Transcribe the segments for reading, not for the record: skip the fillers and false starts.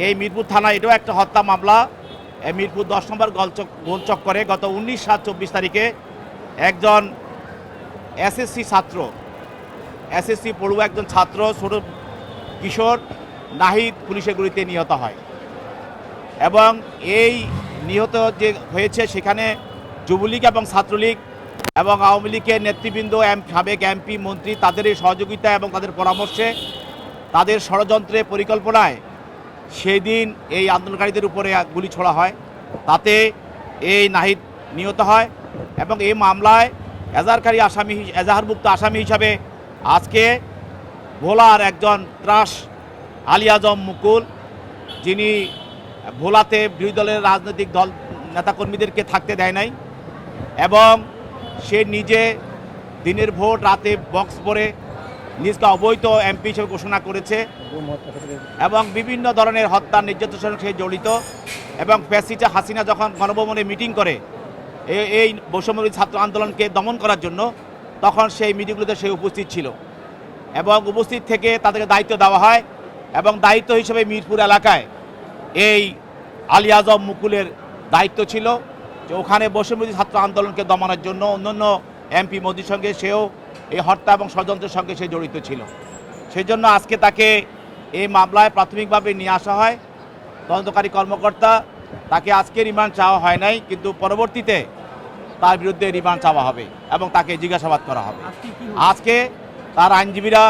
এই মিরপুর থানা এটাও একটা হত্যা মামলা। মিরপুর 10 নম্বর গোলচক্করে গত 19/7/24 তারিখে একজন এসএসসি ছাত্র, এসএসসি পড়ুয়া একজন ছাত্র ছোট কিশোর নাহিদ পুলিশের গুলিতে নিহত হয়। এবং এই নিহত যে হয়েছে সেখানে যুবলীগ এবং ছাত্রলীগ এবং আওয়ামী লীগের নেতৃবৃন্দ, সাবেক এমপি, মন্ত্রী, তাদের এই সহযোগিতা এবং তাদের পরামর্শে, তাদের ষড়যন্ত্রে, পরিকল্পনায় সেদিন এই আন্দোলনকারীদের উপরে গুলি ছোড়া হয়। তাতে এই নাহিদ নিহত হয় এবং এই মামলায় এজাহারভুক্ত আসামি হিসাবে আজকে ভোলার একজন ত্রাস আলী আজম মুকুল, যিনি ভোলাতে বিরোধী দলের রাজনৈতিক দল নেতাকর্মীদেরকে থাকতে দেয় নাই এবং সে নিজে দিনের ভোট রাতে বক্স পরে নিজকে অবৈধ এমপি হিসেবে ঘোষণা করেছে এবং বিভিন্ন ধরনের হত্যা, নির্যাতনের সে জড়িত। এবং ফ্যাসিস্ট হাসিনা যখন গণভবনে মিটিং করে এই বৈষম্যবিরোধী ছাত্র আন্দোলনকে দমন করার জন্য, তখন সেই মিটিংগুলোতে সে উপস্থিত ছিল এবং উপস্থিত থেকে তাদেরকে দায়িত্ব দেওয়া হয় এবং দায়িত্ব হিসেবে মিরপুর এলাকায় এই আলী আজম মুকুলের দায়িত্ব ছিল যে ওখানে বৈষম্যবিরোধী ছাত্র আন্দোলনকে দমনের জন্য অন্যান্য এমপি মোদির সঙ্গে সেও এই হত্যা এবং ষড়যন্ত্রের সঙ্গে সে জড়িত ছিল। সেই জন্য আজকে তাকে এই মামলায় প্রাথমিকভাবে নিয়ে আসা হয়। তদন্তকারী কর্মকর্তা তাকে আজকে রিমান্ড চাওয়া হয় নাই, কিন্তু পরবর্তীতে তার বিরুদ্ধে রিমান্ড চাওয়া হবে এবং তাকে জিজ্ঞাসাবাদ করা হবে। আজকে তার আইনজীবীরা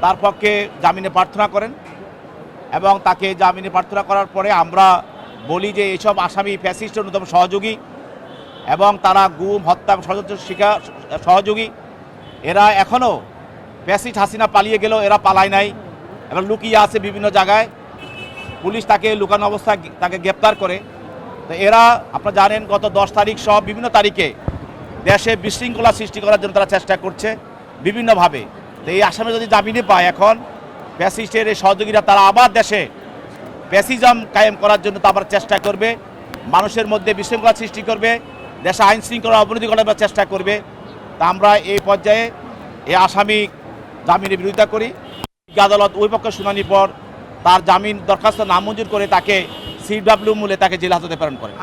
তার পক্ষে জামিনে প্রার্থনা করেন এবং তাকে জামিনে প্রার্থনা করার পরে আমরা বলি যে এইসব আসামি ফ্যাসিস্টের অন্যতম সহযোগী এবং তারা গুম, হত্যা এবং ষড়যন্ত্রের সহযোগী। এরা এখনও ফ্যাসিস্ট হাসিনা পালিয়ে গেলেও এরা পালায় নাই এবং লুকিয়ে আছে বিভিন্ন জায়গায়। পুলিশ তাকে লুকানো অবস্থায় তাকে গ্রেপ্তার করে। তো এরা আপনারা জানেন গত 10 তারিখ সহ বিভিন্ন তারিখে দেশে বিশৃঙ্খলা সৃষ্টি করার জন্য তারা চেষ্টা করছে বিভিন্নভাবে। তো এই আসামে যদি জামিনে পায়, এখন ফ্যাসিস্টের এই সহযোগীরা তারা আবার দেশে ফ্যাসিজম কায়েম করার জন্য আবার চেষ্টা করবে, মানুষের মধ্যে বিশৃঙ্খলা সৃষ্টি করবে, দেশে আইন শৃঙ্খলা অবনতি ঘটাবার চেষ্টা করবে। তা আমরা এই পর্যায়ে এই আসামি জামিনের বিরোধিতা করি। আদালত ওই পক্ষে শুনানির পর তার জামিন দরখাস্ত নামঞ্জুর করে তাকে CW মূলে তাকে জেল হাজতে প্রেরণ করে।